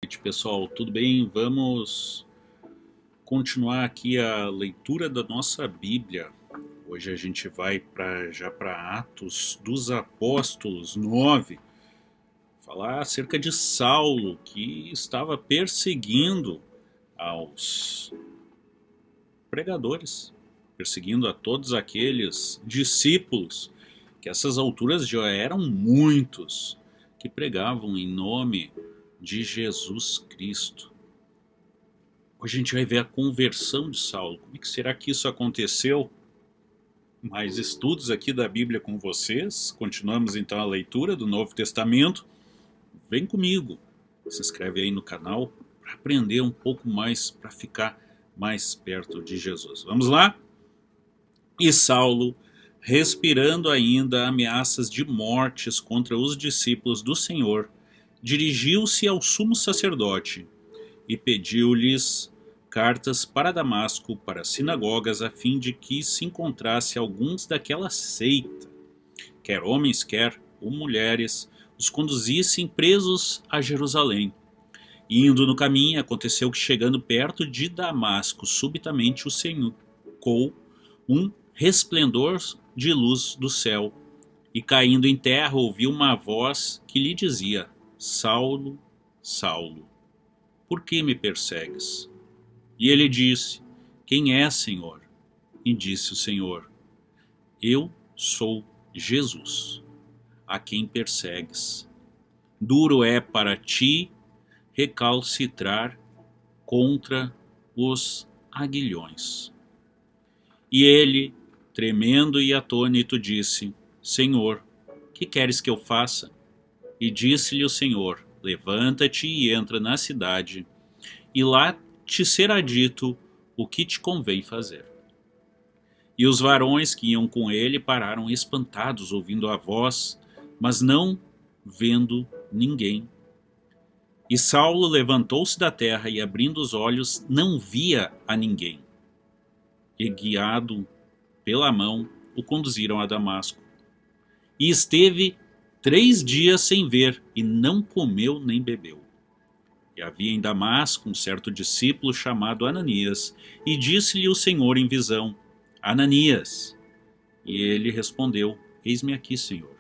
Noite, pessoal, tudo bem? Vamos continuar aqui a leitura da nossa Bíblia. Hoje a gente vai já para Atos dos Apóstolos 9, falar acerca de Saulo, que estava perseguindo aos pregadores, perseguindo a todos aqueles discípulos, que essas alturas já eram muitos, que pregavam em nome de Jesus Cristo. Hoje a gente vai ver a conversão de Saulo. Como é que será que isso aconteceu? Mais estudos aqui da Bíblia com vocês. Continuamos então a leitura do Novo Testamento. Vem comigo. Se inscreve aí no canal para aprender um pouco mais, para ficar mais perto de Jesus. Vamos lá? E Saulo, respirando ainda ameaças de mortes contra os discípulos do Senhor, dirigiu-se ao sumo sacerdote e pediu-lhes cartas para Damasco, para sinagogas, a fim de que se encontrasse alguns daquela seita, quer homens, quer mulheres, os conduzissem presos a Jerusalém. E indo no caminho, aconteceu que, chegando perto de Damasco, subitamente o cercou um resplendor de luz do céu, e caindo em terra ouviu uma voz que lhe dizia: Saulo, Saulo, por que me persegues? E ele disse: Quem é, Senhor? E disse o Senhor: Eu sou Jesus, a quem persegues. Duro é para ti recalcitrar contra os aguilhões. E ele, tremendo e atônito, disse: Senhor, que queres que eu faça? E disse-lhe o Senhor: Levanta-te e entra na cidade, e lá te será dito o que te convém fazer. E os varões que iam com ele pararam espantados, ouvindo a voz, mas não vendo ninguém. E Saulo levantou-se da terra e, abrindo os olhos, não via a ninguém. E, guiado pela mão, o conduziram a Damasco. E esteve 3 dias sem ver, e não comeu nem bebeu. E havia em Damasco um certo discípulo chamado Ananias, e disse-lhe o Senhor em visão: Ananias. E ele respondeu: Eis-me aqui, Senhor.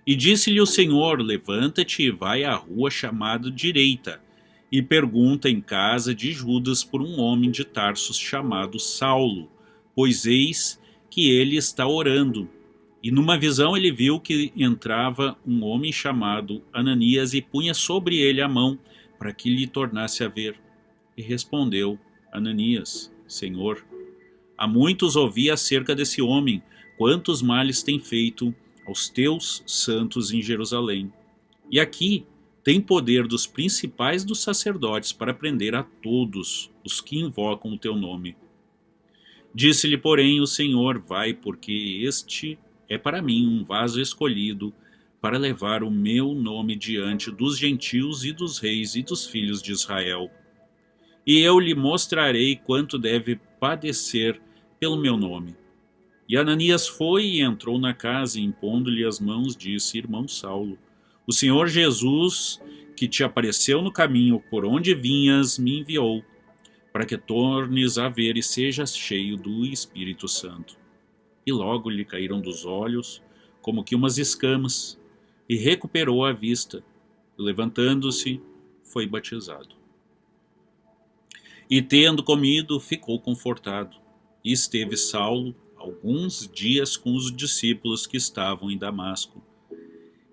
E disse-lhe o Senhor: Levanta-te e vai à rua chamada Direita, e pergunta em casa de Judas por um homem de Tarsus chamado Saulo, pois eis que ele está orando. E numa visão ele viu que entrava um homem chamado Ananias e punha sobre ele a mão, para que lhe tornasse a ver. E respondeu Ananias: Senhor, há muitos ouvi acerca desse homem, quantos males tem feito aos teus santos em Jerusalém. E aqui tem poder dos principais dos sacerdotes para prender a todos os que invocam o teu nome. Disse-lhe, porém, o Senhor: Vai, porque este é para mim um vaso escolhido para levar o meu nome diante dos gentios e dos reis e dos filhos de Israel. E eu lhe mostrarei quanto deve padecer pelo meu nome. E Ananias foi e entrou na casa, e impondo-lhe as mãos, disse: Irmão Saulo, o Senhor Jesus, que te apareceu no caminho por onde vinhas, me enviou, para que tornes a ver e sejas cheio do Espírito Santo. E logo lhe caíram dos olhos como que umas escamas, e recuperou a vista, e levantando-se, foi batizado. E tendo comido, ficou confortado. E esteve Saulo alguns dias com os discípulos que estavam em Damasco.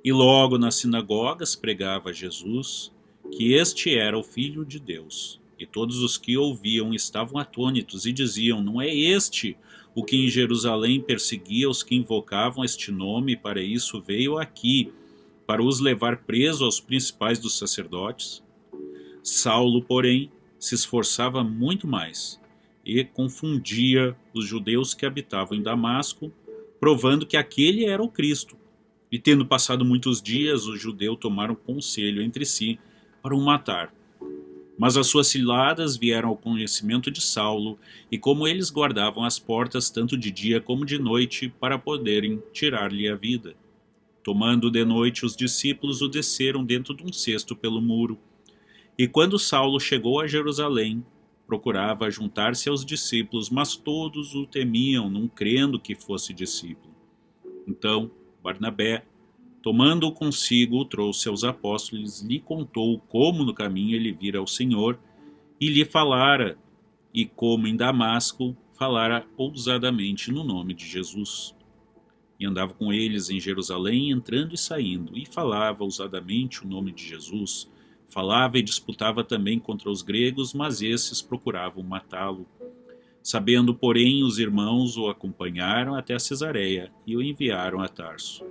E logo nas sinagogas pregava Jesus, que este era o Filho de Deus. E todos os que ouviam estavam atônitos e diziam: Não é este o que em Jerusalém perseguia os que invocavam este nome? Para isso veio aqui, para os levar preso aos principais dos sacerdotes? Saulo, porém, se esforçava muito mais e confundia os judeus que habitavam em Damasco, provando que aquele era o Cristo. E tendo passado muitos dias, os judeus tomaram conselho entre si para o matar. Mas as suas ciladas vieram ao conhecimento de Saulo, e como eles guardavam as portas tanto de dia como de noite, para poderem tirar-lhe a vida. Tomando de noite, os discípulos o desceram dentro de um cesto pelo muro, E quando Saulo chegou a Jerusalém, procurava juntar-se aos discípulos, mas todos o temiam, não crendo que fosse discípulo. Então, Barnabé, tomando-o consigo, o trouxe aos apóstolos, lhe contou como no caminho ele vira ao Senhor e lhe falara, e como em Damasco falara ousadamente no nome de Jesus. E andava com eles em Jerusalém, entrando e saindo, e falava ousadamente o nome de Jesus. Falava e disputava também contra os gregos, mas esses procuravam matá-lo. Sabendo, porém, os irmãos o acompanharam até Cesareia e o enviaram a Tarso.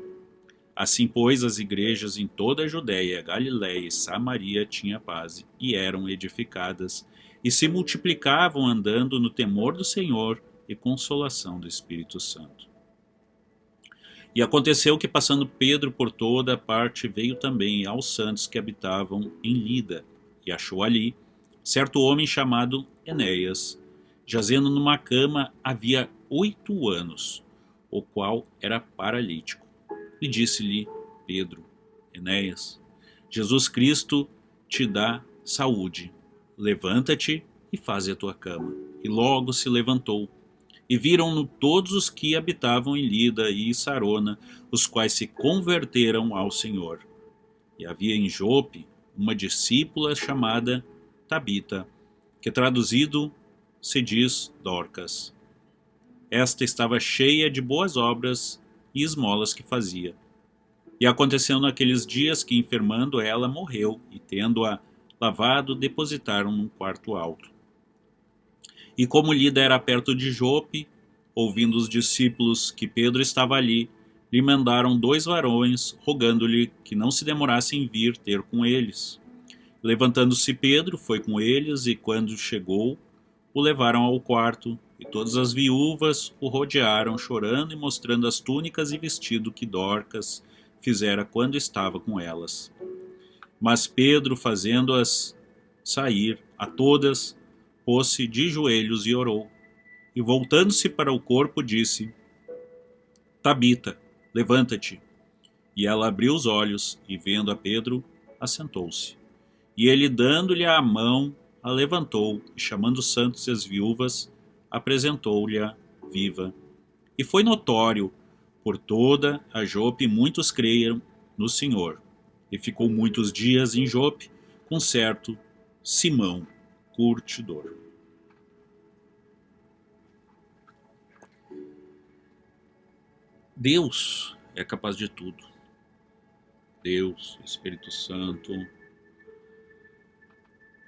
Assim, pois, as igrejas em toda a Judéia, Galiléia e Samaria tinham paz e eram edificadas, e se multiplicavam andando no temor do Senhor e consolação do Espírito Santo. E aconteceu que, passando Pedro por toda a parte, veio também aos santos que habitavam em Lida, e achou ali certo homem chamado Enéas, jazendo numa cama havia 8 anos, o qual era paralítico. E disse-lhe Pedro: Enéas, Jesus Cristo te dá saúde. Levanta-te e faze a tua cama. E logo se levantou. E viram-no todos os que habitavam em Lida e Sarona, os quais se converteram ao Senhor. E havia em Jope uma discípula chamada Tabita, que traduzido se diz Dorcas. Esta estava cheia de boas obras e esmolas que fazia. E aconteceu naqueles dias que, enfermando ela, morreu, e tendo-a lavado, depositaram num quarto alto. E como Lida era perto de Jope, ouvindo os discípulos que Pedro estava ali, lhe mandaram 2 varões, rogando-lhe que não se demorasse em vir ter com eles. Levantando-se Pedro, foi com eles, e quando chegou, o levaram ao quarto, e todas as viúvas o rodearam, chorando e mostrando as túnicas e vestido que Dorcas fizera quando estava com elas. Mas Pedro, fazendo-as sair a todas, pôs-se de joelhos e orou. E voltando-se para o corpo, disse: Tabita, levanta-te. E ela abriu os olhos, e vendo a Pedro, assentou-se. E ele, dando-lhe a mão, a levantou, e chamando os santos e as viúvas, apresentou-lhe-a viva. E foi notório por toda a Jope, muitos creram no Senhor. E ficou muitos dias em Jope, com certo Simão, curtidor. Deus é capaz de tudo. Deus, Espírito Santo,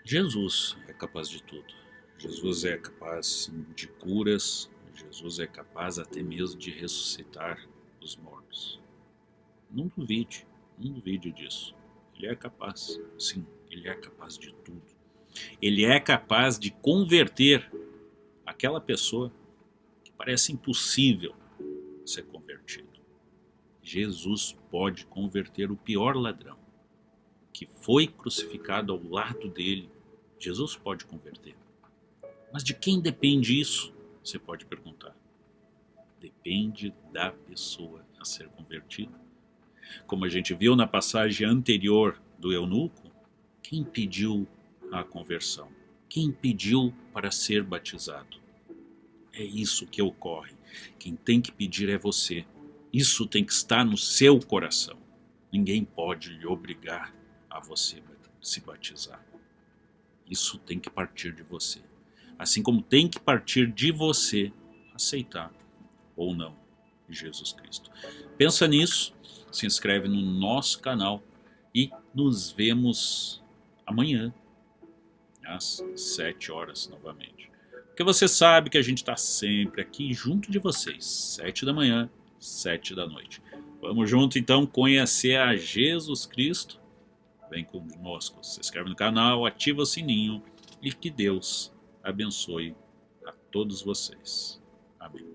Jesus é capaz de tudo. Jesus é capaz de curas, Jesus é capaz até mesmo de ressuscitar os mortos. Não duvide disso. Ele é capaz, sim, ele é capaz de tudo. Ele é capaz de converter aquela pessoa que parece impossível ser convertido. Jesus pode converter o pior ladrão que foi crucificado ao lado dele. Jesus pode converter. Mas de quem depende isso? Você pode perguntar. Depende da pessoa a ser convertida. Como a gente viu na passagem anterior do eunuco, quem pediu a conversão? Quem pediu para ser batizado? É isso que ocorre. Quem tem que pedir é você. Isso tem que estar no seu coração. Ninguém pode lhe obrigar a você se batizar. Isso tem que partir de você. Assim como tem que partir de você aceitar ou não Jesus Cristo. Pensa nisso, se inscreve no nosso canal e nos vemos amanhã, às 7 horas novamente. Porque você sabe que a gente está sempre aqui junto de vocês, 7 da manhã, 7 da noite. Vamos junto então conhecer a Jesus Cristo. Vem conosco, se inscreve no canal, ativa o sininho e que Deus abençoe a todos vocês. Amém.